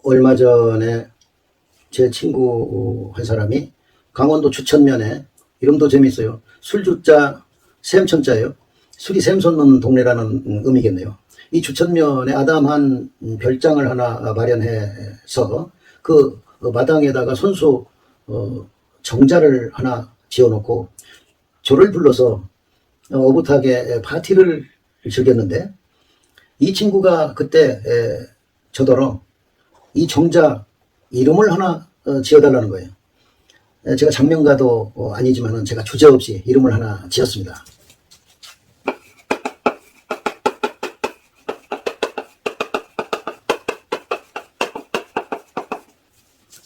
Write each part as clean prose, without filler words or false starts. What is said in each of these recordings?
얼마 전에 제 친구 한 사람이 강원도 주천면에, 이름도 재밌어요. 술주자 샘천자예요. 술이 샘 솟는 동네라는 의미겠네요. 이 주천면에 아담한 별장을 하나 마련해서 그 마당에다가 손수 정자를 하나 지어놓고 조를 불러서 오붓하게 파티를 즐겼는데, 이 친구가 그때 저더러 이 정자 이름을 하나 지어달라는 거예요. 제가 장명가도 아니지만은 제가 주저없이 이름을 하나 지었습니다.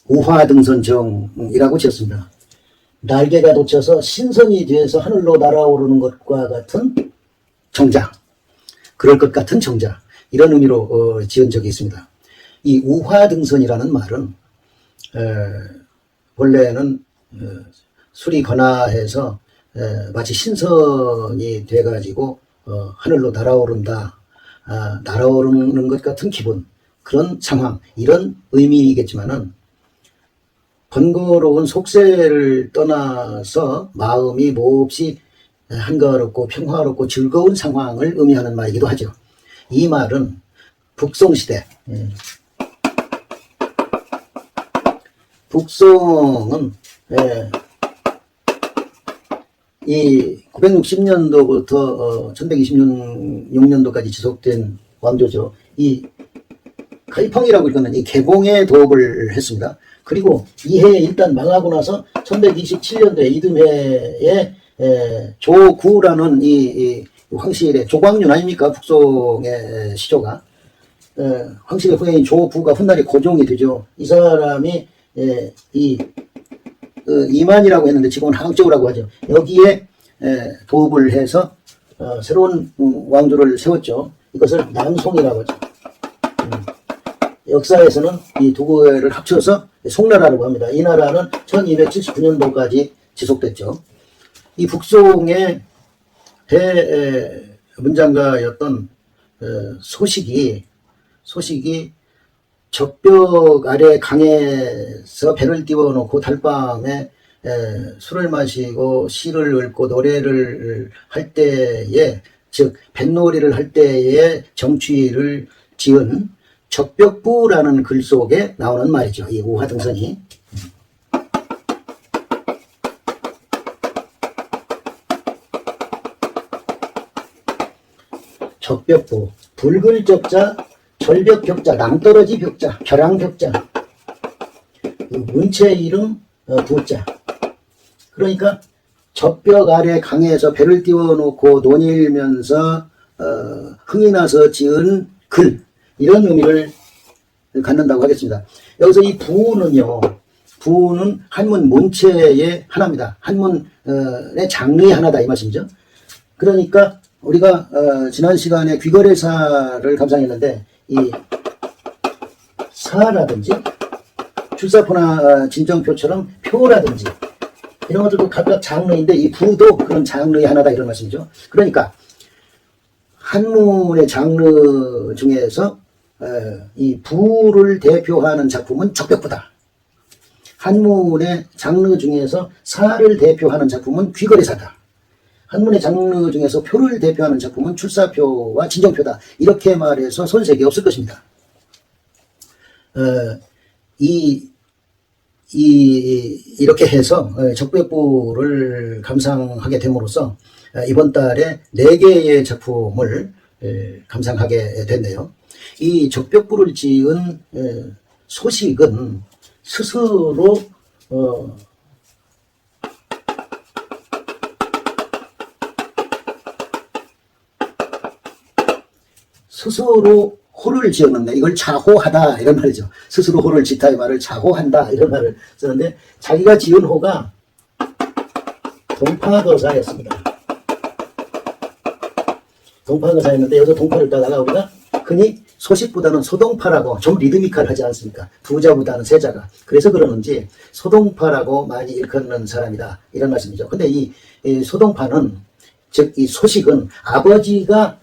우화등선정이라고 지었습니다. 날개가 돋쳐서 신선이 돼서 하늘로 날아오르는 것과 같은 정자, 그럴 것 같은 정자, 이런 의미로 지은 적이 있습니다. 이 우화등선이라는 말은 원래는 술이 건화해서 마치 신선이 돼가지고 하늘로 날아오른다, 날아오르는 것 같은 기분, 그런 상황, 이런 의미이겠지만은 번거로운 속세를 떠나서 마음이 몹시 한가롭고 평화롭고 즐거운 상황을 의미하는 말이기도 하죠. 이 말은 북송시대, 북송은 이 960년도부터 1126년도까지 지속된 왕조죠. 이 카이펑이라고 읽는 이 개봉에 도읍을 했습니다. 그리고 이 해에 일단 망하고 나서 1127년도에 이듬해에 조구라는 이 황실의 조광윤 아닙니까? 북송의 시조가. 황실의 후예인 조구가 훗날에 고종이 되죠. 이 사람이 이만이라고 했는데 지금은 항저우라고 하죠. 여기에 도읍을 해서 새로운 왕조를 세웠죠. 이것을 남송이라고 하죠. 역사에서는 이 두 개를 합쳐서 송나라라고 합니다. 이 나라는 1279년도까지 지속됐죠. 이 북송의 대문장가였던 소식이 적벽 아래 강에서 배를 띄워놓고 달밤에 술을 마시고 시를 읽고 노래를 할 때에, 즉 뱃놀이를 할 때에 정취를 지은 적벽부라는 글 속에 나오는 말이죠. 이 우화등선이. 적벽부, 붉을 적자, 절벽 벽자, 낭떠러지 벽자, 벼랑 벽자, 문체 이름 부자. 그러니까 적벽 아래 강에서 배를 띄워놓고 논일면서 흥이 나서 지은 글, 이런 의미를 갖는다고 하겠습니다. 여기서 이 부는요, 부는 한문 문체의 하나입니다. 한문의 장르의 하나다, 이 말씀이죠. 그러니까 우리가 지난 시간에 귀거래사를 감상했는데, 이 사라든지 출사표나 진정표처럼 표라든지 이런 것들도 각각 장르인데, 이 부도 그런 장르의 하나다, 이런 말씀이죠. 그러니까 한문의 장르 중에서 이 부를 대표하는 작품은 적벽부다. 한문의 장르 중에서 사를 대표하는 작품은 귀거래사다. 한문의 장르 중에서 표를 대표하는 작품은 출사표와 진정표다. 이렇게 말해서 손색이 없을 것입니다. 이렇게 해서 적벽부를 감상하게 됨으로써 이번 달에 4개의 작품을 감상하게 됐네요. 이 적벽부를 지은 소식은 스스로 호를 지었는데, 이걸 자호하다, 이런 말이죠. 스스로 호를 짓다, 이 말을 자호한다, 이런 말을 쓰는데, 자기가 지은 호가 동파거사였습니다. 동파거사였는데, 여기서 동파를 따다가 우리가 흔히 소식보다는 소동파라고 좀 리드미컬하지 않습니까? 두자보다는 세자가. 그래서 그러는지 소동파라고 많이 일컫는 사람이다, 이런 말씀이죠. 근데 이 소동파는, 즉 이 소식은 아버지가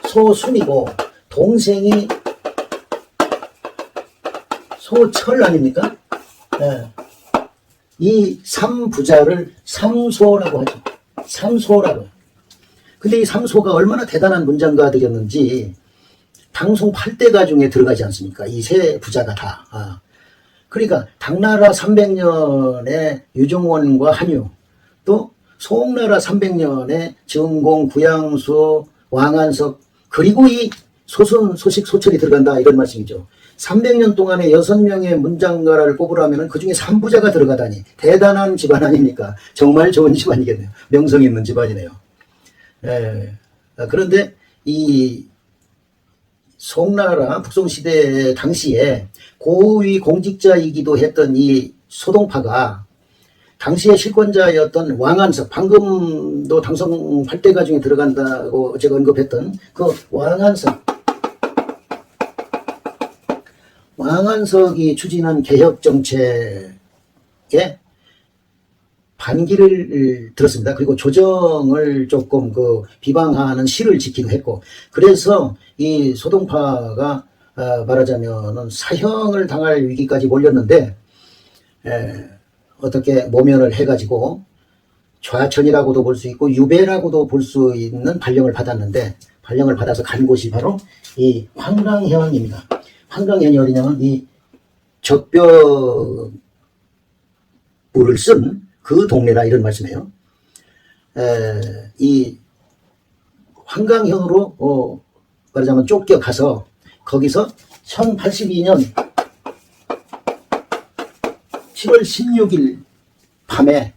소순이고 동생이 소철 아닙니까? 예. 이 삼부자를 삼소라고 하죠. 삼소라고. 근데 이 삼소가 얼마나 대단한 문장가들이었는지 당송 8대가 중에 들어가지 않습니까? 이 세 부자가 다. 그러니까 당나라 300년의 유종원과 한유, 또 송나라 300년의 정공, 구양수, 왕한석, 그리고 이 소선, 소식, 소철이 들어간다 이런 말씀이죠. 300년 동안에 6명의 문장가를 꼽으라면 그 중에 3부자가 들어가다니 대단한 집안 아닙니까? 정말 좋은 집안이겠네요. 명성 있는 집안이네요. 그런데 이 송나라 북송시대 당시에 고위 공직자이기도 했던 이 소동파가 당시의 실권자였던 왕한석, 방금도 당성 8대가 중에 들어간다고 제가 언급했던 그 왕한석이 추진한 개혁정책에 반기를 들었습니다. 그리고 조정을 조금 비방하는 시를 짓기도 했고, 그래서 이 소동파가 말하자면은 사형을 당할 위기까지 몰렸는데, 어떻게 모면을 해가지고 좌천이라고도 볼 수 있고 유배라고도 볼 수 있는 발령을 받았는데, 발령을 받아서 간 곳이 바로 이 황강현입니다. 황강현이 어디냐면 이 적벽부를 쓴 그 동네라 이런 말씀이에요. 이 황강현으로 말하자면 쫓겨가서 거기서 1082년 7월 16일 밤에,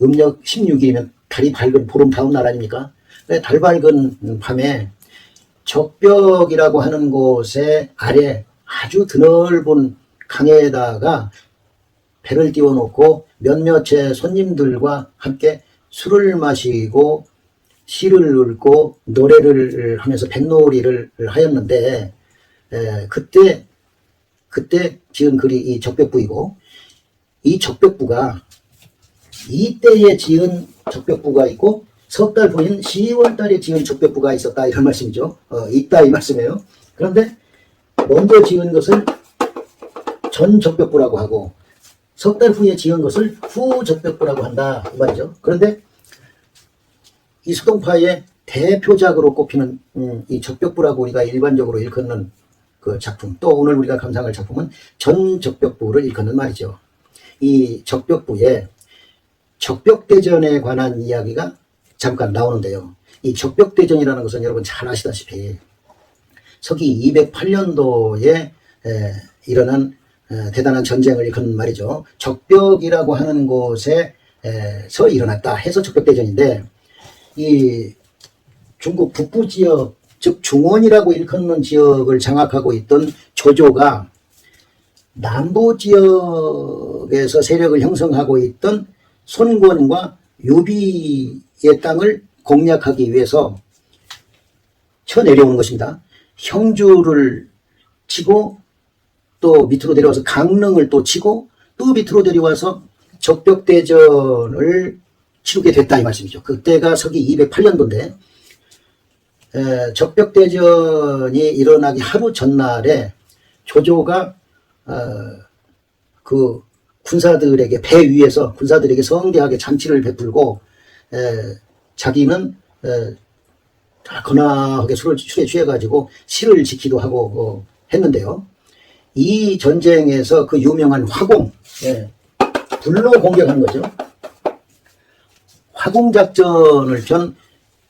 음력 16일이면 달이 밝은 보름 다음 날 아닙니까? 달 밝은 밤에 적벽이라고 하는 곳에 아래 아주 드넓은 강에다가 배를 띄워놓고 몇몇의 손님들과 함께 술을 마시고 시를 읽고 노래를 하면서 뱃놀이를 하였는데, 그때 지은 글이 이 적벽부이고, 이 적벽부가 이때에 지은 적벽부가 있고 석 달 후인 10월 달에 지은 적벽부가 있었다 이런 말씀이죠. 있다 이 말씀이에요. 그런데 먼저 지은 것을 전 적벽부라고 하고 석 달 후에 지은 것을 후 적벽부라고 한다 이 말이죠. 그런데 이 소동파의 대표작으로 꼽히는 이 적벽부라고 우리가 일반적으로 일컫는 그 작품, 또 오늘 우리가 감상할 작품은 전 적벽부를 일컫는 말이죠. 이 적벽부에 적벽대전에 관한 이야기가 잠깐 나오는데요. 이 적벽대전이라는 것은 여러분 잘 아시다시피 서기 208년도에 일어난 대단한 전쟁을 일컫는 말이죠. 적벽이라고 하는 곳에서 일어났다 해서 적벽대전인데, 이 중국 북부 지역, 즉 중원이라고 일컫는 지역을 장악하고 있던 조조가 남부 지역에서 세력을 형성하고 있던 손권과 유비의 땅을 공략하기 위해서 쳐내려오는 것입니다. 형주를 치고 또 밑으로 내려와서 강릉을 또 치고 또 밑으로 내려와서 적벽대전을 치르게 됐다 이 말씀이죠. 그때가 서기 208년도인데 적벽대전이 일어나기 하루 전날에 조조가 그 군사들에게 배 위에서 군사들에게 성대하게 잔치를 베풀고 자기는 거나하게 술에 취해가지고 시를 짓기도 하고 했는데요. 이 전쟁에서 그 유명한 화공, 불로 공격한 거죠. 화공작전을 편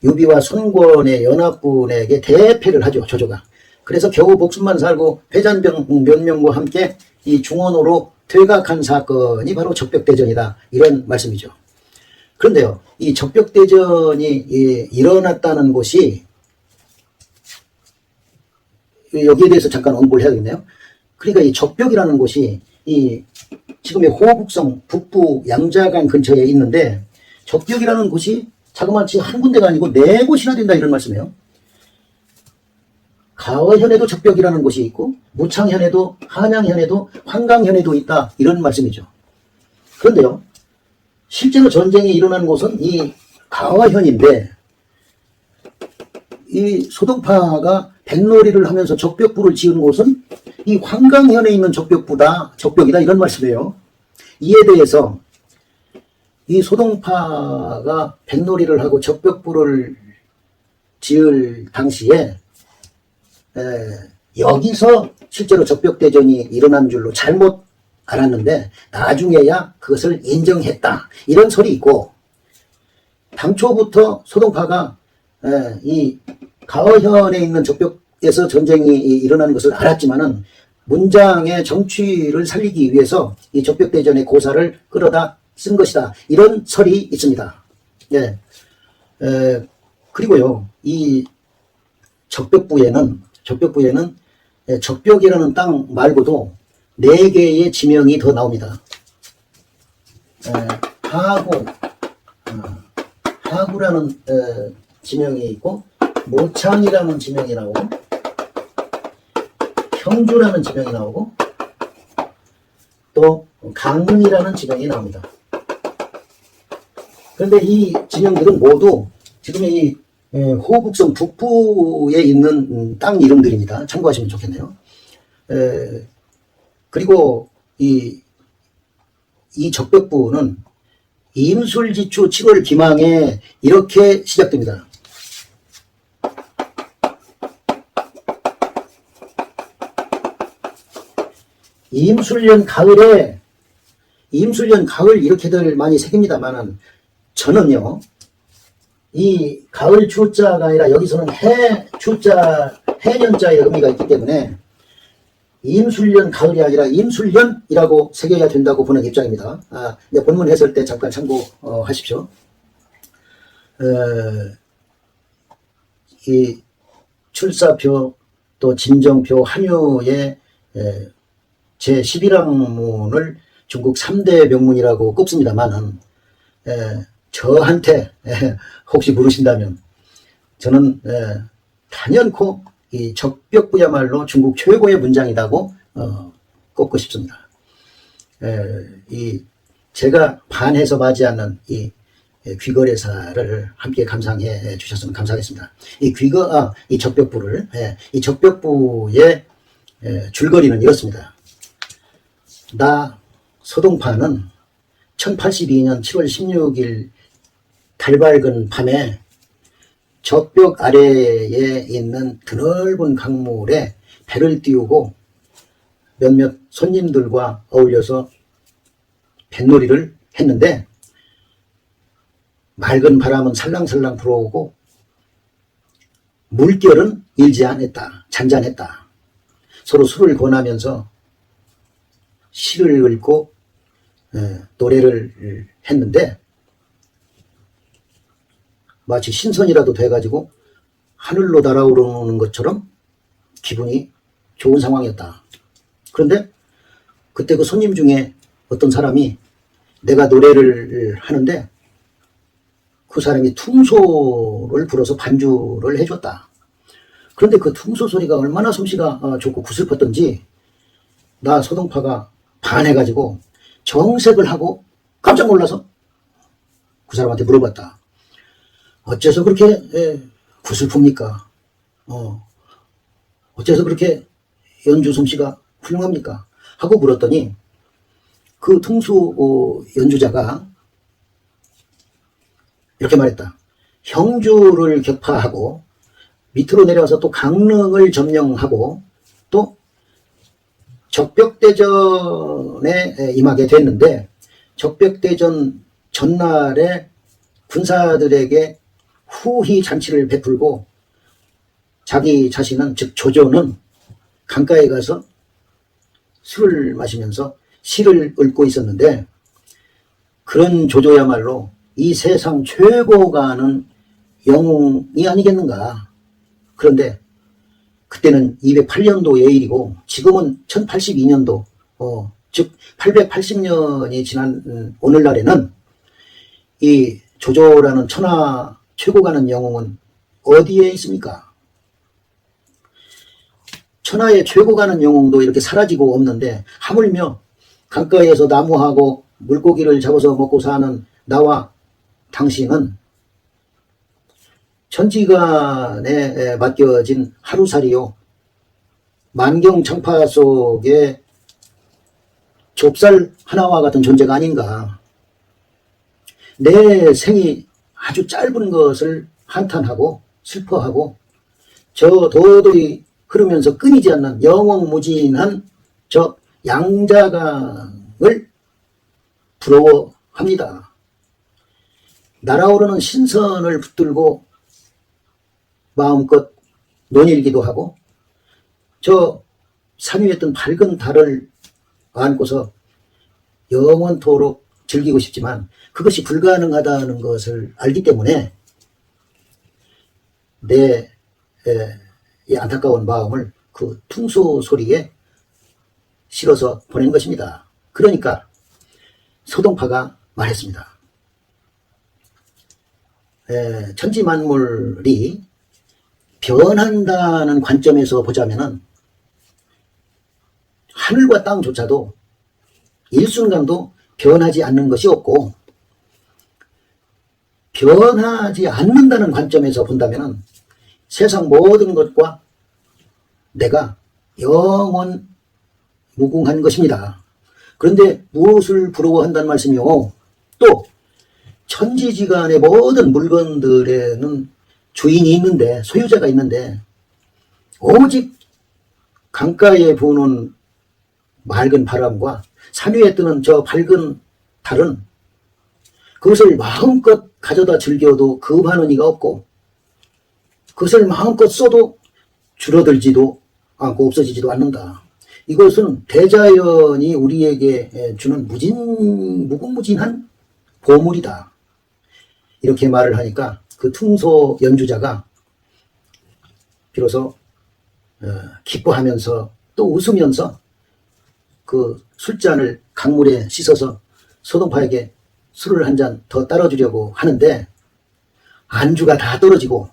유비와 손권의 연합군에게 대패를 하죠, 조조가. 그래서 겨우 목숨만 살고 패잔병 몇 명과 함께 이 중원으로 퇴각한 사건이 바로 적벽대전이다 이런 말씀이죠. 그런데요, 이 적벽대전이 일어났다는 곳이, 여기에 대해서 잠깐 언급을 해야겠네요. 그러니까 이 적벽이라는 곳이 이 지금의 호북성 북부 양자강 근처에 있는데, 적벽이라는 곳이 자그마치 한 군데가 아니고 4곳이나 된다 이런 말씀이에요. 가어현에도 적벽이라는 곳이 있고 무창현에도, 한양현에도, 황강현에도 있다 이런 말씀이죠. 그런데요, 실제로 전쟁이 일어난 곳은 이 가어현인데, 이 소동파가 뱃놀이를 하면서 적벽부를 지은 곳은 이 이 환강현에 있는 적벽이다 이런 말씀이에요. 이에 대해서 이 소동파가 뱃놀이를 하고 적벽부를 지을 당시에 여기서 실제로 적벽대전이 일어난 줄로 잘못 알았는데 나중에야 그것을 인정했다 이런 설이 있고, 당초부터 소동파가 이 가어현에 있는 적벽에서 전쟁이 일어나는 것을 알았지만은 문장의 정취를 살리기 위해서 이 적벽대전의 고사를 끌어다 쓴 것이다 이런 설이 있습니다. 예. 그리고요, 이 적벽부에는 적벽이라는 땅 말고도 4개의 지명이 더 나옵니다. 하구라는 지명이 있고, 모창이라는 지명이 나오고, 형주라는 지명이 나오고, 또 강릉이라는 지명이 나옵니다. 그런데 이 지명들은 모두 지금 이 호북성 북부에 있는 땅 이름들입니다. 참고하시면 좋겠네요. 그리고 이 적벽부는 임술지추 7월 기망에 이렇게 시작됩니다. 임술년 가을 이렇게들 많이 새깁니다만은, 저는요 이 가을 추자가 아니라 여기서는 해년자의 의미가 있기 때문에 임술년 가을이 아니라 임술년이라고 새겨야 된다고 보는 입장입니다. 본문 해설 때 잠깐 참고하십시오. 이 출사표 또 진정표 한유의 제11항문을 중국 3대 명문이라고 꼽습니다만은, 저한테 혹시 물으신다면 저는 단연코 이 적벽부야말로 중국 최고의 문장이라고 꼽고 싶습니다. 제가 반해서 맞지 않는 이 귀거래사를 함께 감상해 주셨으면 감사하겠습니다. 이 적벽부의 줄거리는 이렇습니다. 나 소동파는 1082년 7월 16일 달밝은 밤에 적벽 아래에 있는 드넓은 강물에 배를 띄우고 몇몇 손님들과 어울려서 뱃놀이를 했는데, 맑은 바람은 살랑살랑 불어오고 물결은 일지 않았다. 잔잔했다. 서로 술을 권하면서 시를 읽고 노래를 했는데, 마치 신선이라도 돼가지고 하늘로 날아오르는 것처럼 기분이 좋은 상황이었다. 그런데 그때 그 손님 중에 어떤 사람이 내가 노래를 하는데 그 사람이 퉁소를 불어서 반주를 해줬다. 그런데 그 퉁소 소리가 얼마나 솜씨가 좋고 구슬펐던지 나 소동파가 반해가지고 정색을 하고 깜짝 놀라서 그 사람한테 물어봤다. 어째서 그렇게 구슬픕니까? 어째서 그렇게 연주 솜씨가 훌륭합니까? 하고 물었더니 그 퉁수 연주자가 이렇게 말했다. 형주를 격파하고 밑으로 내려와서 또 강릉을 점령하고 또 적벽대전에 임하게 됐는데, 적벽대전 전날에 군사들에게 후히 잔치를 베풀고 자기 자신은, 즉 조조는 강가에 가서 술을 마시면서 시를 읊고 있었는데, 그런 조조야말로 이 세상 최고가 하는 영웅이 아니겠는가. 그런데 그때는 208년도의 일이고 지금은 1082년도, 즉 880년이 지난 오늘날에는 이 조조라는 천하 최고 가는 영웅은 어디에 있습니까? 천하의 최고 가는 영웅도 이렇게 사라지고 없는데, 하물며 강가에서 나무하고 물고기를 잡아서 먹고 사는 나와 당신은 천지간에 맡겨진 하루살이요, 만경창파 속에 좁쌀 하나와 같은 존재가 아닌가. 내 생이 아주 짧은 것을 한탄하고 슬퍼하고 저 도도히 흐르면서 끊이지 않는 영원무진한 저 양자강을 부러워합니다. 날아오르는 신선을 붙들고 마음껏 논일기도 하고 저 산 위에 뜬 밝은 달을 안고서 영원토록 즐기고 싶지만 그것이 불가능하다는 것을 알기 때문에 내 이 안타까운 마음을 그 퉁소 소리에 실어서 보낸 것입니다. 그러니까 소동파가 말했습니다. 천지만물이 변한다는 관점에서 보자면은 하늘과 땅조차도 일순간도 변하지 않는 것이 없고, 변하지 않는다는 관점에서 본다면은 세상 모든 것과 내가 영원 무궁한 것입니다. 그런데 무엇을 부러워한다는 말씀이요? 또 천지지간의 모든 물건들에는 주인이 있는데, 소유자가 있는데, 오직 강가에 부는 맑은 바람과 산 위에 뜨는 저 밝은 달은 그것을 마음껏 가져다 즐겨도 급하는 이가 없고, 그것을 마음껏 써도 줄어들지도 않고 없어지지도 않는다. 이것은 대자연이 우리에게 주는 무궁무진한 보물이다. 이렇게 말을 하니까 그 퉁소 연주자가 비로소 기뻐하면서 또 웃으면서 그 술잔을 강물에 씻어서 소동파에게 술을 한 잔 더 따라주려고 하는데 안주가 다 떨어지고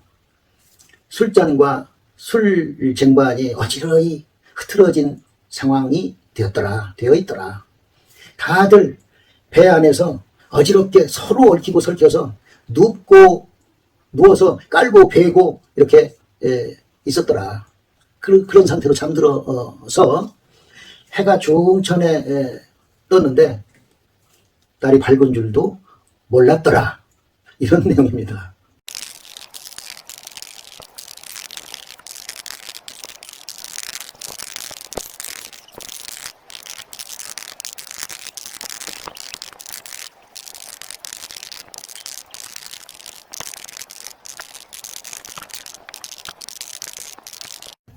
술잔과 술 쟁반이 어지러이 흐트러진 상황이 되어 있더라. 다들 배 안에서 어지럽게 서로 얽히고 설켜서 누워서 깔고 베고 이렇게 있었더라. 그런 상태로 잠들어서 해가 중천에 떴는데 날이 밝은 줄도 몰랐더라. 이런 내용입니다.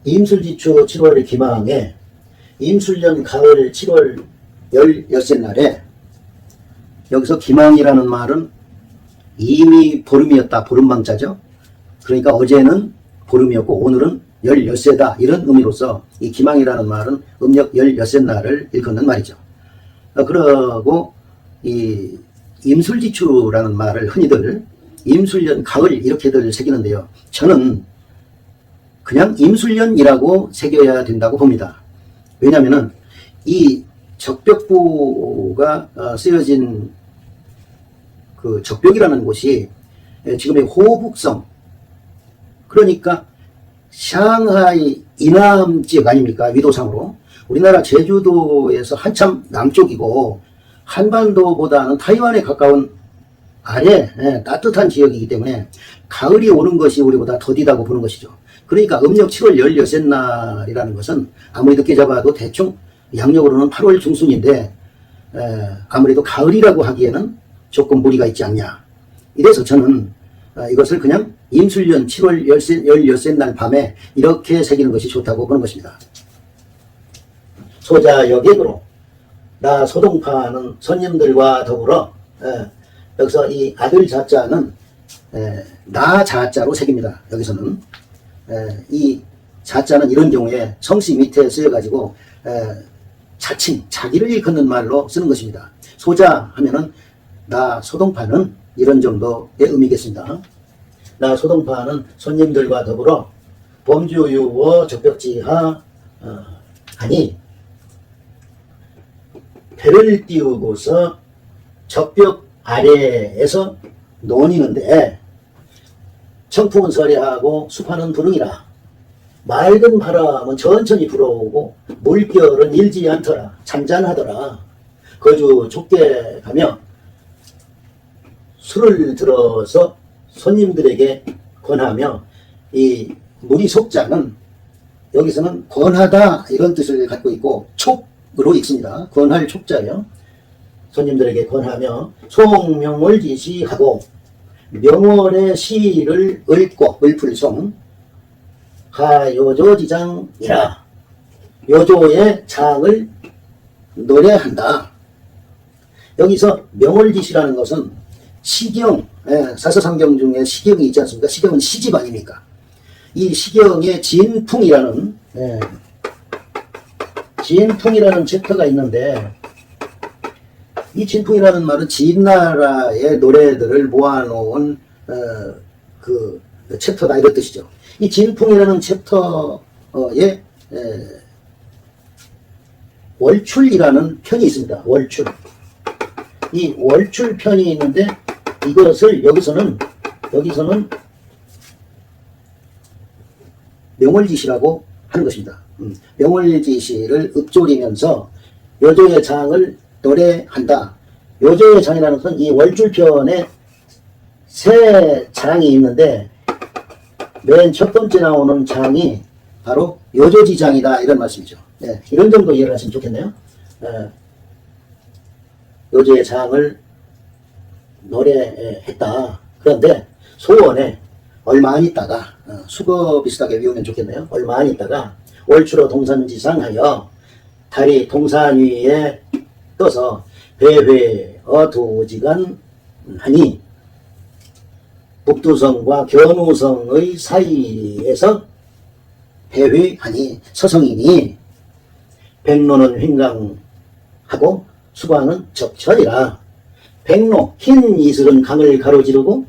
임술지초 7월의 기망에 임술년 가을 7월 16째 날에, 여기서 기망이라는 말은 이미 보름이었다, 보름망자죠. 그러니까 어제는 보름이었고 오늘은 16세다, 이런 의미로서 이 기망이라는 말은 음력 16세 날을 일컫는 말이죠. 그러고 이 임술지추라는 말을 흔히들 임술년 가을 이렇게들 새기는데요. 저는 그냥 임술년이라고 새겨야 된다고 봅니다. 왜냐하면은 이 적벽부가 쓰여진 그 적벽이라는 곳이 지금의 호북성, 그러니까 상하이 이남 지역 아닙니까? 위도상으로 우리나라 제주도에서 한참 남쪽이고 한반도보다는 타이완에 가까운 아래 따뜻한 지역이기 때문에 가을이 오는 것이 우리보다 더디다고 보는 것이죠. 그러니까 음력 7월 16세 날이라는 것은 아무리 늦게 잡아도 대충 양력으로는 8월 중순인데 아무래도 가을이라고 하기에는 조금 무리가 있지 않냐. 이래서 저는 이것을 그냥 임술년 7월 16세 날 밤에 이렇게 새기는 것이 좋다고 보는 것입니다. 소자 여객으로 나 소동파는 손님들과 더불어, 여기서 이 아들 자자는 나 자자로 새깁니다. 여기서는 이 자자는 이런 경우에 성씨 밑에 쓰여가지고 자칭 자기를 일컫는 말로 쓰는 것입니다. 소자 하면은 나 소동파는 이런 정도의 의미겠습니다. 나 소동파는 손님들과 더불어 범주유워 적벽지하 하니 배를 띄우고서 적벽 아래에서 논이는데 청풍은 서래하고 수파는 부릉이라. 맑은 바람은 천천히 불어오고 물결은 일지 않더라. 잔잔하더라. 거주 좁게 가며 술을 들어서 손님들에게 권하며, 이 무리속자는 여기서는 권하다 이런 뜻을 갖고 있고 촉으로 읽습니다. 권할 촉자예요. 손님들에게 권하며 송명을 지시하고 명월의 시를 읊고 읊을송 가요조지장이라 요조의 장을 노래한다. 여기서 명월지시라는 것은 시경, 사서삼경 중에 시경이 있지 않습니까? 시경은 시집 아닙니까? 이 시경에 진풍이라는 진풍이라는 챕터가 있는데, 이 진풍이라는 말은 진나라의 노래들을 모아놓은 그 챕터다 이런 뜻이죠. 이 진풍이라는 챕터에 월출이라는 편이 있습니다. 월출. 이 월출 편이 있는데 이것을 여기서는 명월지시라고 하는 것입니다. 명월지시를 읊조리면서 요조의 장을 노래한다. 요조의 장이라는 것은 이 월출편에 세 장이 있는데 맨 첫 번째 나오는 장이 바로 요조지장이다 이런 말씀이죠. 네, 이런 정도 이해를 하시면 좋겠네요. 요조의 장을 노래했다. 그런데 소원에 얼마 안 있다가 수거 비슷하게 외우면 좋겠네요. 얼마 안 있다가 월추로 동산지상하여 달이 동산 위에 떠서 배회어 도지간 하니 북두성과 견우성의 사이에서 배회하니 서성이니 백로는 횡강하고 수광은 적철이라. 백로 흰 이슬은 강을 가로지르고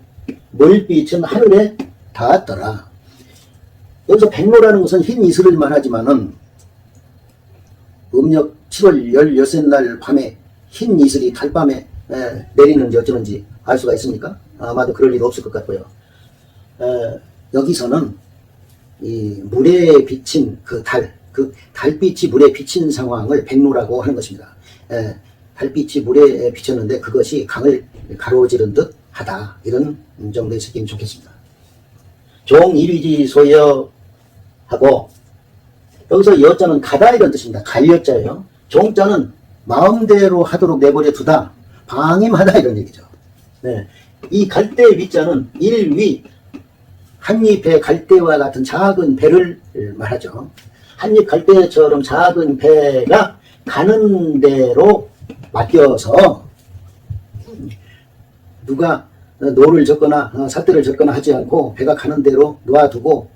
물빛은 하늘에 닿았더라. 여기서 백로라는 것은 흰 이슬을 말하지만은 음력 7월 16날 밤에 흰 이슬이 달밤에 내리는지 어쩌는지 알 수가 있습니까? 아마도 그럴 일 없을 것 같고요. 여기서는 이 물에 비친 그 달빛이 물에 비친 상황을 백로라고 하는 것입니다. 달빛이 물에 비쳤는데 그것이 강을 가로지른 듯 하다. 이런 정도의 느낌이 좋겠습니다. 종 일위지 소여 하고, 여기서 여자는 가다 이런 뜻입니다. 갈여자예요. 종자는 마음대로 하도록 내버려 두다, 방임하다 이런 얘기죠. 네. 이 갈대 위자는 일위, 한입의 갈대와 같은 작은 배를 말하죠. 한입 갈대처럼 작은 배가 가는 대로 맡겨서 누가 노를 젓거나 삿대를 젓거나 하지 않고 배가 가는 대로 놓아두고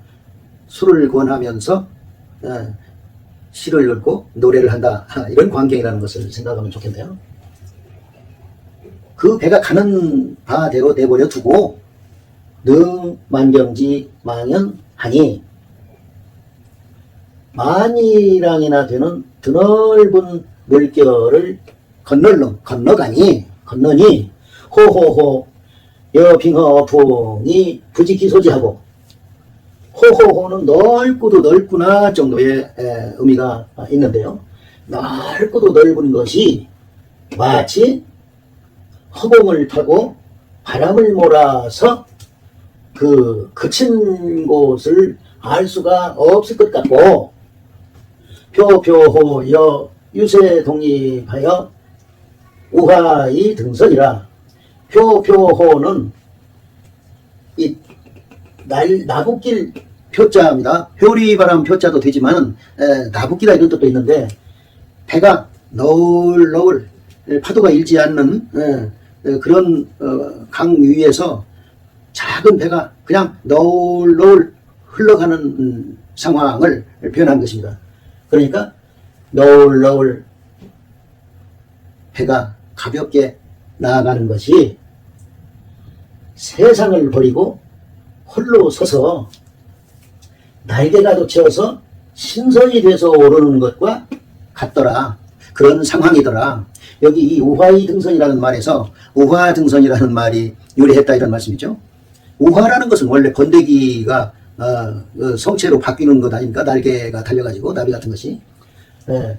술을 권하면서 시를 읊고 노래를 한다, 이런 광경이라는 것을 생각하면 좋겠네요. 그 배가 가는 바대로 내버려 두고 능 만경지 망연하니, 만이랑이나 되는 드넓은 물결을 건너니 호호호 여빙허풍이 부지기 소지하고, 호호호는 넓고도 넓구나 정도의 의미가 있는데요. 넓고도 넓은 것이 마치 허공을 타고 바람을 몰아서 그 그친 곳을 알 수가 없을 것 같고, 표표호여 유세 독립하여 우하이 등선이라. 표표호는 이 나붓길 표자입니다. 효리바람 표자도 되지만 나붓기다 이런 뜻도 있는데, 배가 너울너울 파도가 일지 않는 그런 강 위에서 작은 배가 그냥 너울너울 흘러가는 상황을 표현한 것입니다. 그러니까 너울너울 배가 가볍게 나아가는 것이 세상을 버리고 홀로 서서 날개가 돋쳐서 신선이 돼서 오르는 것과 같더라. 그런 상황이더라. 여기 이 우화의 등선이라는 말에서 우화 등선이라는 말이 유래했다 이런 말씀이죠. 우화라는 것은 원래 번데기가 성체로 바뀌는 것 아닙니까? 날개가 달려가지고 나비 같은 것이. 예.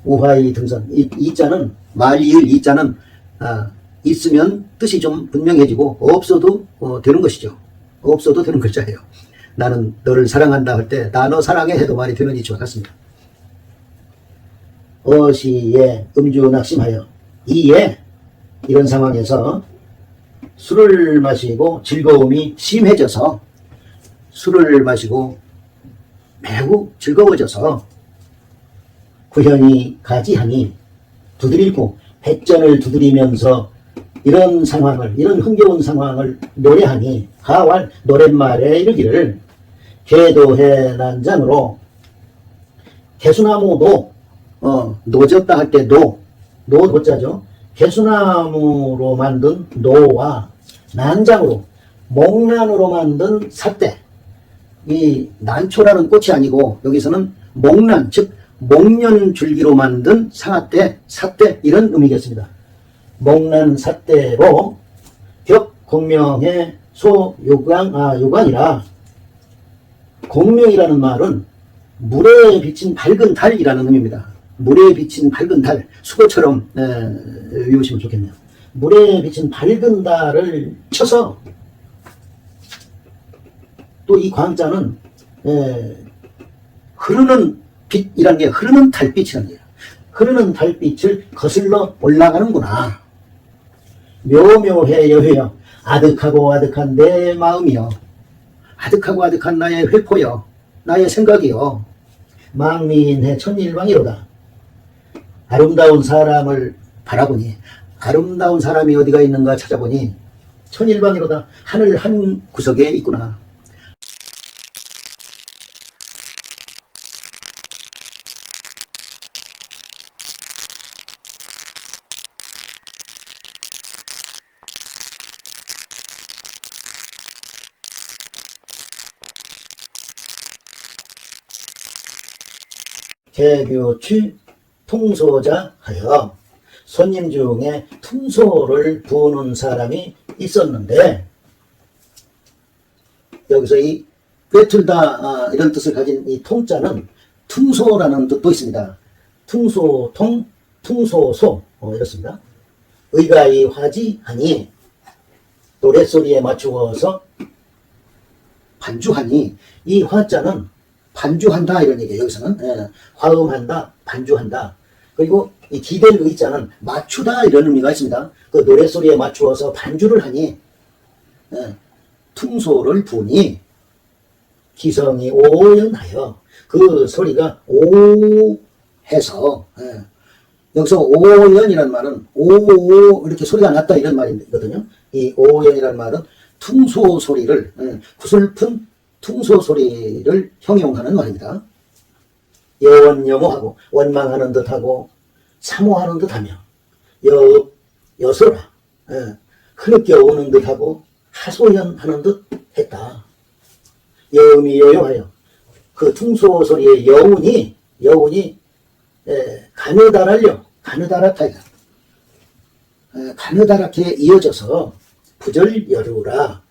우화의 등선. 이 자는 말이을 이 자는 있으면 뜻이 좀 분명해지고 없어도 되는 것이죠. 없어도 되는 글자예요. 나는 너를 사랑한다 할 때 나 너 사랑해 해도 말이 되는 이치와 같습니다. 어시에 음주 낙심하여 이에 이런 상황에서 술을 마시고 즐거움이 심해져서 술을 마시고 매우 즐거워져서 구현이 가지하니 두드리고 백전을 두드리면서 이런 상황을 이런 흥겨운 상황을 노래하니 하왈 노랫말에 이르기를 개도해 난장으로 개수나무도 노졌다 할 때 노도자죠. 개수나무로 만든 노와 난장으로 목란으로 만든 삿대. 이 난초라는 꽃이 아니고 여기서는 목란 즉 목련 줄기로 만든 상아대 삿대 이런 의미겠습니다. 목란 삿대로 격 공명의 요강이라 공명이라는 말은 물에 비친 밝은 달이라는 의미입니다. 물에 비친 밝은 달, 수고처럼 외우시면 좋겠네요. 물에 비친 밝은 달을 쳐서 또 이 광자는 흐르는 빛이라는 게 흐르는 달빛이라는 거예요. 흐르는 달빛을 거슬러 올라가는구나. 묘묘해 여회여 아득하고 아득한 내 마음이여 아득하고 아득한 나의 회포여 나의 생각이여 망민해 천일방이로다. 아름다운 사람을 바라보니 아름다운 사람이 어디가 있는가 찾아보니 천일방이로다. 하늘 한 구석에 있구나. 개교취 통소자 하여 손님 중에 퉁소를 부는 사람이 있었는데 여기서 이 꿰틀다 이런 뜻을 가진 이 통자는 퉁소라는 뜻도 있습니다. 퉁소통, 퉁소소 이렇습니다. 의가이 화지하니 노랫소리에 맞추어서 반주하니 이 화자는 반주한다 이런 얘기예요. 여기서는 화음한다, 반주한다. 그리고 이 기댈 의자는 맞추다 이런 의미가 있습니다. 그 노랫소리에 맞추어서 반주를 하니 퉁소를 부니 기성이 오연하여 그 소리가 오해서 여기서 오연이라는 말은 오오 이렇게 소리가 났다 이런 말이거든요. 이 오연이라는 말은 퉁소 소리를 구슬픈 퉁소 소리를 형용하는 말입니다. 여원여모하고 원망하는 듯하고 사모하는 듯하며 여서라 흐느껴 오는 듯하고 하소연하는 듯 했다. 여음이 여요하여 그 퉁소 소리의 여운이 가느다랗다 가느다랗게 이어져서 부절여루라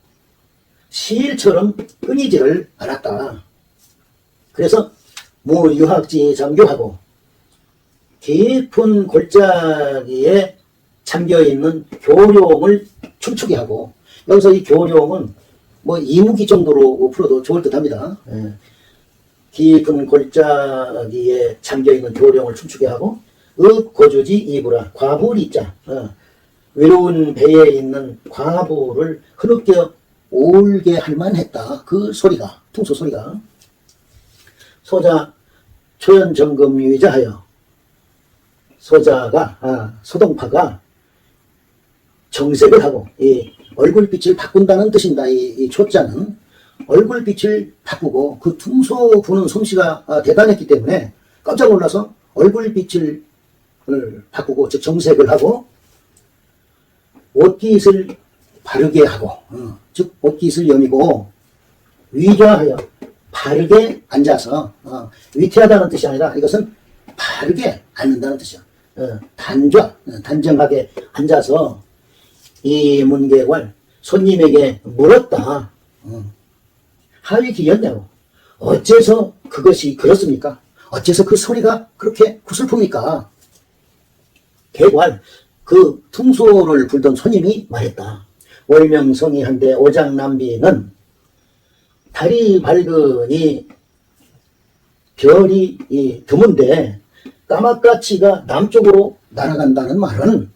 시일처럼 끊이지를 않았다. 그래서 무유학지 잠교하고 깊은 골짜기에 잠겨있는 교룡을 춤추게 하고 여기서 이 교룡은 뭐 이무기 정도로 풀어도 좋을 듯 합니다. 깊은 골짜기에 잠겨있는 교룡을 춤추게 하고 고주지 이부라 과부리자 외로운 배에 있는 과부를 흐느껴 울게 할 만했다. 그 소리가 퉁소 소리가 소자 초연정금 위자하여 소동파가 정색을 하고 이 얼굴빛을 바꾼다는 뜻입니다. 이 초자는 얼굴빛을 바꾸고 그 퉁소 부는 솜씨가 대단했기 때문에 깜짝 놀라서 얼굴빛을 바꾸고 즉 정색을 하고 옷깃을 바르게 하고 즉 옷깃을 여미고 위좌하여 바르게 앉아서 위태하다는 뜻이 아니라 이것은 바르게 앉는다는 뜻이야. 단정하게 앉아서 이 문개관 손님에게 물었다. 하위 기였냐고. 어째서 그것이 그렇습니까? 어째서 그 소리가 그렇게 구슬픕니까? 개괄, 그 퉁소를 불던 손님이 말했다. 월명성이한데 오장남비는 달이 밝으니 별이 드문데 까마까치가 남쪽으로 날아간다는 말은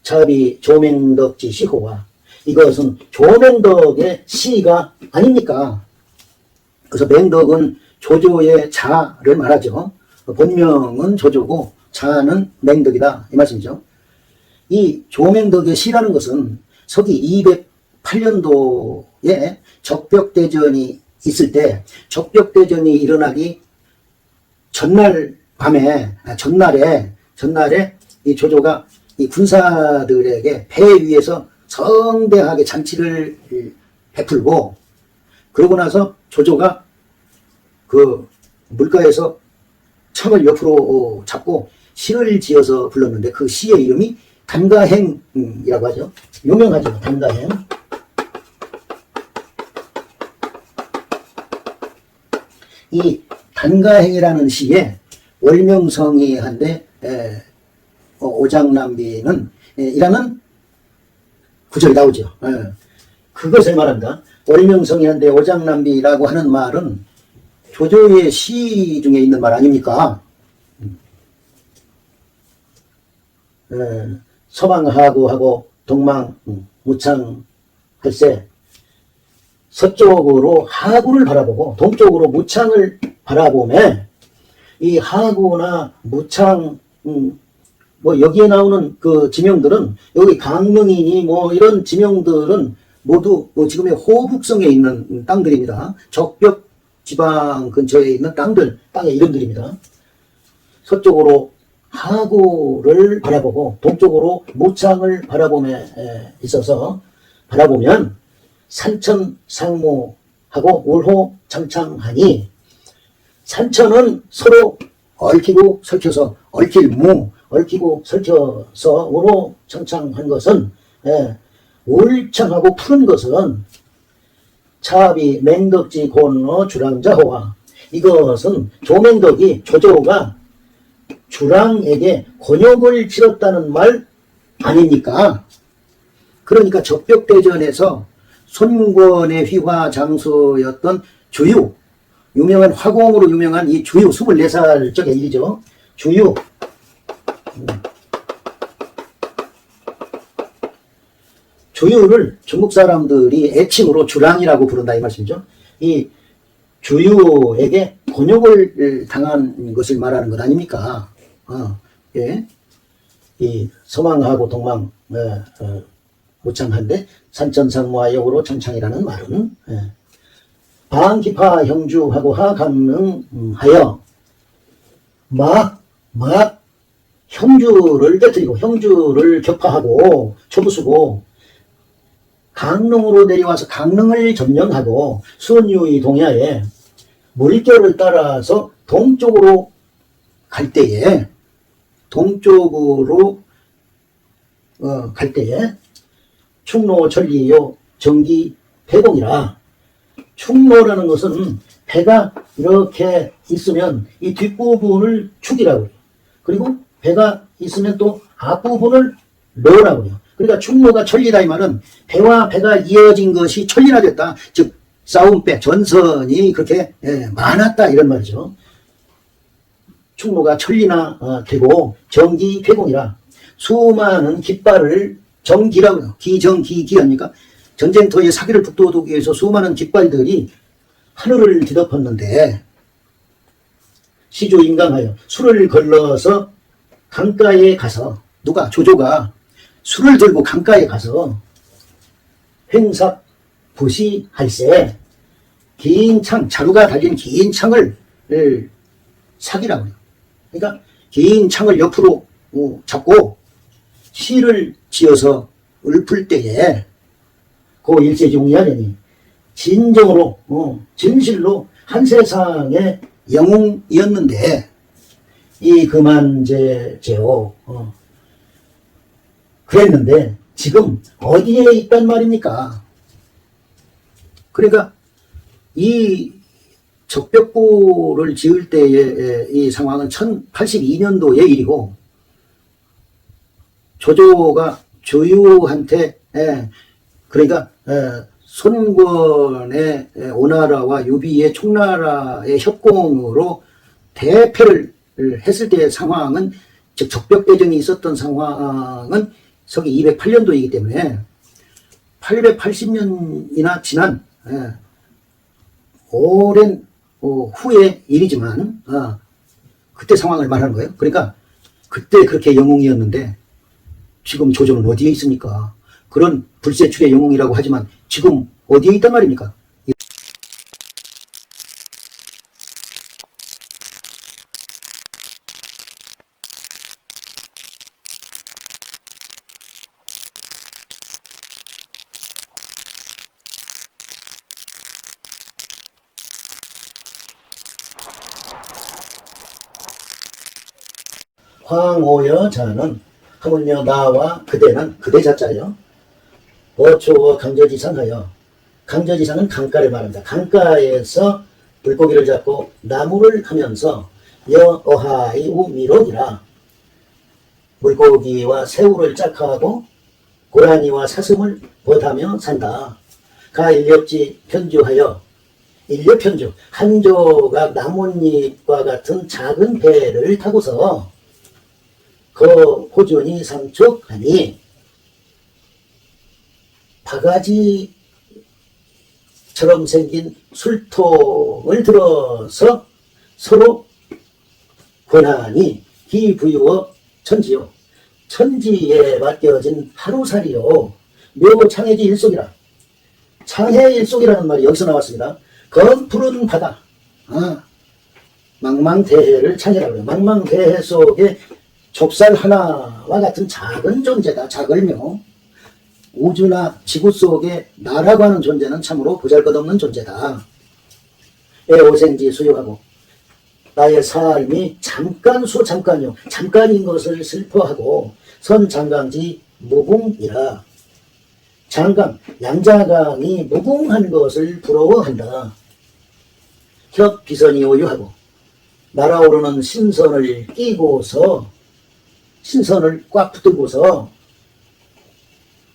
차비 조맹덕지 시호와 이것은 조맹덕의 시가 아닙니까? 그래서 맹덕은 조조의 자를 말하죠. 본명은 조조고 자는 맹덕이다 이 말씀이죠. 이 조맹덕의 시라는 것은 서기 208년도에 적벽대전이 있을 때 적벽대전이 일어나기 전날에 이 조조가 이 군사들에게 배 위에서 성대하게 잔치를 베풀고 그러고 나서 조조가 그 물가에서 창을 옆으로 잡고 시를 지어서 불렀는데 그 시의 이름이 단가행이라고 하죠. 유명하죠. 단가행. 이 단가행이라는 시에 월명성이한데 오장남비는 이라는 구절이 나오죠. 그것을 말합니다. 월명성이한데 오장남비라고 하는 말은 조조의 시 중에 있는 말 아닙니까? 서방하고하고 동망 무창할세 서쪽으로 하구를 바라보고 동쪽으로 무창을 바라보며 이 하구나 무창 뭐 여기에 나오는 그 지명들은 여기 강릉이니 뭐 이런 지명들은 모두 지금의 호북성에 있는 땅들입니다. 적벽 지방 근처에 있는 땅의 이름들입니다. 서쪽으로 하구를 바라보고 동쪽으로 무창을 바라보며 있어서 바라보면 산천 상무하고 울호 창창하니 산천은 서로 얽히고 설켜서 얽히고 설켜서 울호 창창한 것은 울창하고 푸른 것은 차비 맹덕지 곤어 주랑자호와 이것은 조맹덕이 조조가 주랑에게 곤욕을 치렀다는 말 아닙니까? 그러니까 적벽대전에서 손권의 휘화 장소였던 주유, 유명한 화공으로 유명한 이 주유, 24살 적의 일이죠. 주유. 주유를 중국 사람들이 애칭으로 주랑이라고 부른다 이 말씀이죠. 이 주유에게 곤욕을 당한 것을 말하는 것 아닙니까? 예. 이 서망하고 동망 무창한데 산천상무와 역으로 창창이라는 말은 방기파 형주하고 하강릉하여 막 형주를 깨뜨리고 형주를 격파하고 초부수고 강릉으로 내려와서 강릉을 점령하고 수원유의 동야에 물결을 따라서 동쪽으로 갈 때에 충로 천리요 정기 배공이라 충로라는 것은 배가 이렇게 있으면 이 뒷부분을 축이라고 해요. 그리고 배가 있으면 또 앞부분을 러라고 해요. 그러니까 충로가 천리다 이 말은 배와 배가 이어진 것이 천리화됐다. 즉 싸움배 전선이 그렇게 많았다 이런 말이죠. 충로가 천리나 되고 정기 폐공이라 수많은 깃발을 정기라고 해요. 기정기기 아닙니까? 전쟁터에 사기를 북돋우기 위해서 수많은 깃발들이 하늘을 뒤덮었는데 시조인강하여 술을 걸러서 강가에 가서 누가 조조가 술을 들고 강가에 가서 횡삭 부시할세 긴 창, 자루가 달린 긴 창을 사기라고 해요. 그러니까 긴 창을 옆으로 잡고 시를 지어서 읊을 때에 그 일세종이하려니 진정으로 진실로 한 세상의 영웅이었는데 이 그만제제오 그랬는데 지금 어디에 있단 말입니까? 그러니까 이 적벽부를 지을 때의 이 상황은 1082년도의 일이고, 조조가 조유한테, 그러니까 손권의 오나라와 유비의 총나라의 협공으로 대패를 했을 때의 상황은, 즉 적벽대전이 있었던 상황은 서기 208년도이기 때문에 880년이나 지난 오랜 후의 일이지만 그때 상황을 말하는 거예요. 그러니까 그때 그렇게 영웅이었는데 지금 조조는 어디에 있습니까? 그런 불세출의 영웅이라고 하지만 지금 어디에 있단 말입니까? 황오여 자는 하물며 나와 그대는 그대 자자요. 어초와 강저지상하여, 강저지상은 강가를 말합니다. 강가에서 물고기를 잡고 나무를 하면서 여어하이 우미록이라, 물고기와 새우를 짝하고 고라니와 사슴을 벗하며 산다. 가 인력지 편주하여, 인력 편주, 한 조각 나뭇잎과 같은 작은 배를 타고서 그 호준이 상축하니, 바가지처럼 생긴 술통을 들어서 서로 권하니, 기부유어 천지요, 천지에 맡겨진 하루살이요, 묘 창해지 일속이라. 창해 일속이라는 말이 여기서 나왔습니다. 그 푸른 바다, 망망대해를 창해라고 해요. 망망대해 속에 좁쌀 하나와 같은 작은 존재다. 작을며 우주나 지구 속에 나라고 하는 존재는 참으로 보잘것없는 존재다. 애오생지 수용하고 나의 삶이 잠깐요, 잠깐인 것을 슬퍼하고 선장강지 무궁이라. 장강, 양자강이 무궁한 것을 부러워한다. 겹 비선이 오유하고 날아오르는 신선을 끼고서, 신선을 꽉 붙들고서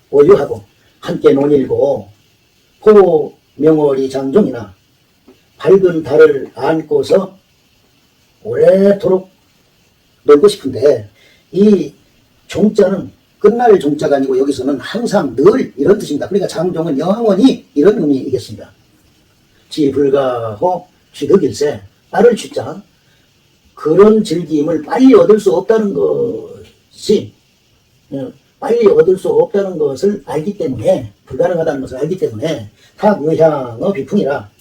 오유하고 함께 논일고, 호 명월이 장종이나 밝은 달을 안고서 오래도록 놀고 싶은데, 이 종자는 끝날 종자가 아니고 여기서는 항상 늘 이런 뜻입니다. 그러니까 장종은 영원히 이런 의미이겠습니다. 지불가호 쥐득일세, 딸을 쥐자, 그런 즐김을 빨리 얻을 수 없다는 것이, 빨리 얻을 수 없다는 것을 알기 때문에, 불가능하다는 것을 알기 때문에 탁의향의 비풍이라,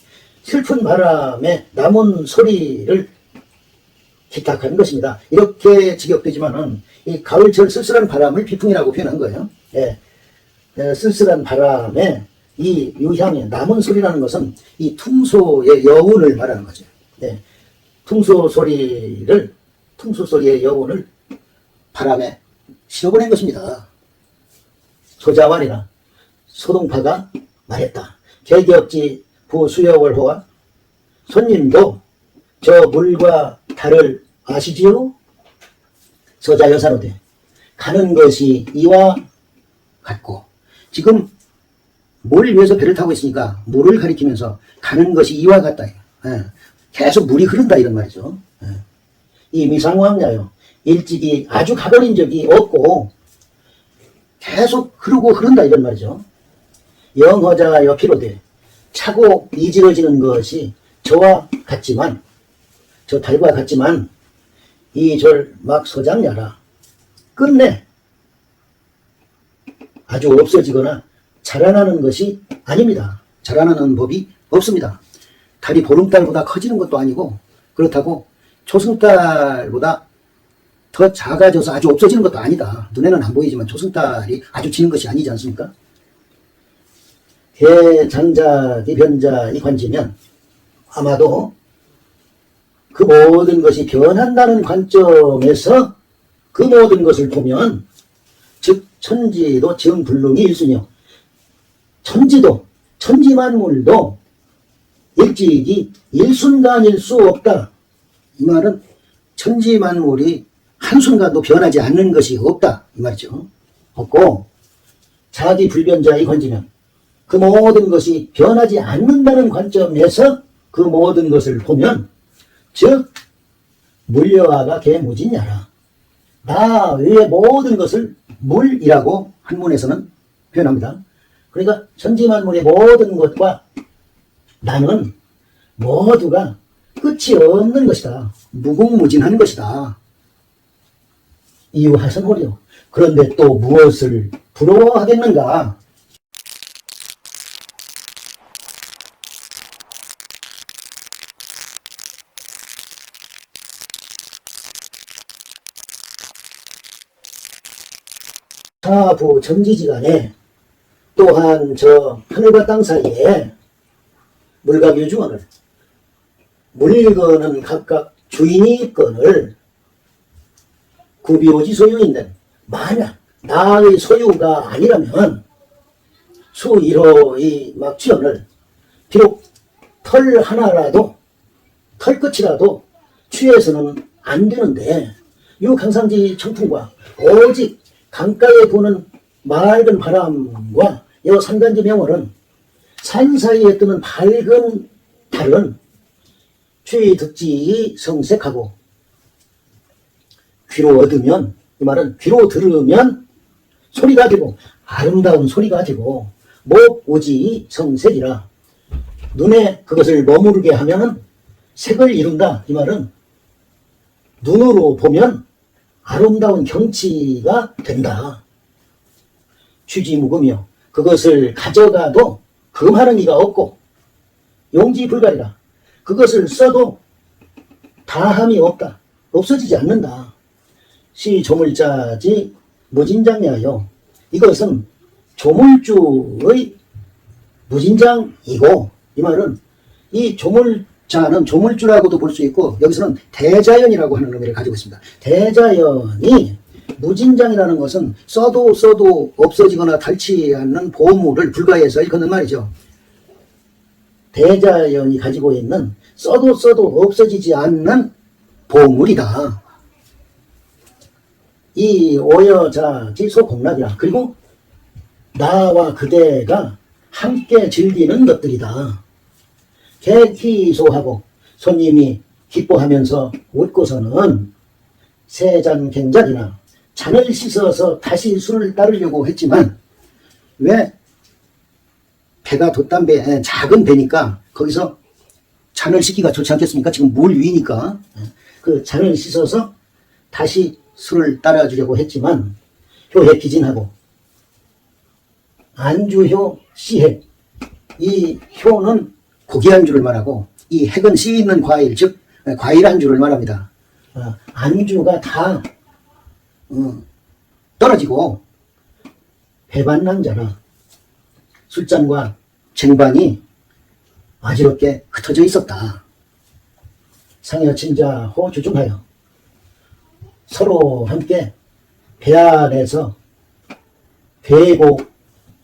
슬픈 바람에 남은 소리를 기탁하는 것입니다. 이렇게 직역되지만은 이 가을철 쓸쓸한 바람을 비풍이라고 표현한 거예요. 쓸쓸한 바람에 이 유향의 남은 소리라는 것은 이 퉁소의 여운을 말하는 거죠. 퉁소 소리의 여운을 바람에 실어보낸 것입니다. 소자왈이나 소동파가 말했다. 개기업지 부수여월호와 손님도 저 물과 달을 아시지요? 서자 여사로되 가는 것이 이와 같고, 지금 뭘 위해서 배를 타고 있으니까 물을 가리키면서 가는 것이 이와 같다. 계속 물이 흐른다 이런 말이죠. 이 미상왕야요, 일찍이 아주 가버린 적이 없고 계속 흐르고 흐른다 이런 말이죠. 영허자여 피로되 차고 이지러지는 것이 저와 같지만, 저 달과 같지만 이 절 막 서장야라, 끝내 아주 없어지거나 자라나는 것이 아닙니다. 자라나는 법이 없습니다. 달이 보름달보다 커지는 것도 아니고, 그렇다고 초승달보다 더 작아져서 아주 없어지는 것도 아니다. 눈에는 안 보이지만 초승달이 아주 지는 것이 아니지 않습니까? 개장자기 변자이 관지면 아마도 그 모든 것이 변한다는 관점에서 그 모든 것을 보면, 즉 천지도 정불능이 일순이요, 천지도, 천지만물도 일찍이 일순간일 수 없다. 이 말은 천지만물이 한순간도 변하지 않는 것이 없다. 이 말이죠. 없고 자기 불변자의 건지면 그 모든 것이 변하지 않는다는 관점에서 그 모든 것을 보면 즉 물려아가 개무진야라. 나 외의 모든 것을 물이라고 한문에서는 표현합니다. 그러니까 천지만물의 모든 것과 나는 모두가 끝이 없는 것이다. 무궁무진한 것이다. 이유하선호려. 그런데 또 무엇을 부러워하겠는가? 사부 천지지간에 또한 저 하늘과 땅 사이에 물과 유중원을 물건은 각각 주인이 있건을 구비오지 소유있는 만약 나의 소유가 아니라면 수일호의 막지연을 비록 털 하나라도 털끝이라도 취해서는 안 되는데 요 강상지 청풍과 오직 강가에 부는 맑은 바람과 요 산간지 명월은 산 사이에 뜨는 밝은 달은 취 듣지 성색하고 귀로 얻으면 이 말은 귀로 들으면 소리가 되고 아름다운 소리가 되고 목 오지 성색이라 눈에 그것을 머무르게 하면은 색을 이룬다. 이 말은 눈으로 보면 아름다운 경치가 된다. 취지무금이요. 그것을 가져가도 금하는 이가 없고 용지불가리라. 그것을 써도 다함이 없다. 없어지지 않는다. 시 조물자지 무진장야요. 이것은 조물주의 무진장이고 이 말은 이 조물자는 조물주라고도 볼 수 있고 여기서는 대자연이라고 하는 의미를 가지고 있습니다. 대자연이 무진장이라는 것은 써도 없어지거나 닳지 않는 보물을 불가해서 일컫는 말이죠. 대자연이 가지고 있는 써도 없어지지 않는 보물이다. 이 오여자지 소공락이라. 그리고 나와 그대가 함께 즐기는 것들이다. 개희소하고 손님이 기뻐하면서 웃고서는 세잔갱작이나 잔을 씻어서 다시 술을 따르려고 했지만 왜 배가 돛담배 작은 배니까 거기서 잔을 씻기가 좋지 않겠습니까? 지금 물 위니까 그 잔을 씻어서 다시 술을 따라주려고 했지만 효해 피진하고 안주효 씨핵 이 효는 고기 안주를 말하고 이 핵은 씨 있는 과일 즉 과일 안주를 말합니다. 안주가 다 떨어지고 배반낭자나 술잔과 쟁반이 아지럽게 흩어져 있었다. 상여친자호 주중하여 서로 함께 배 안에서 베고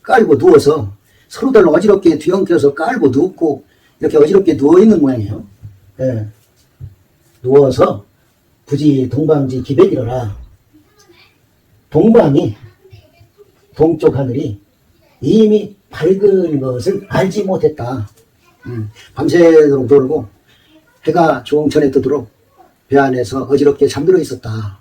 깔고 누워서 서로들 어지럽게 뒤엉켜서 깔고 눕고 이렇게 어지럽게 누워있는 모양이에요. 예. 누워서 부지 동방지 기백이러라. 동방이 동쪽 하늘이 이미 밝은 것을 알지 못했다. 밤새도록 돌고 해가 종천에 뜨도록 배 안에서 어지럽게 잠들어 있었다.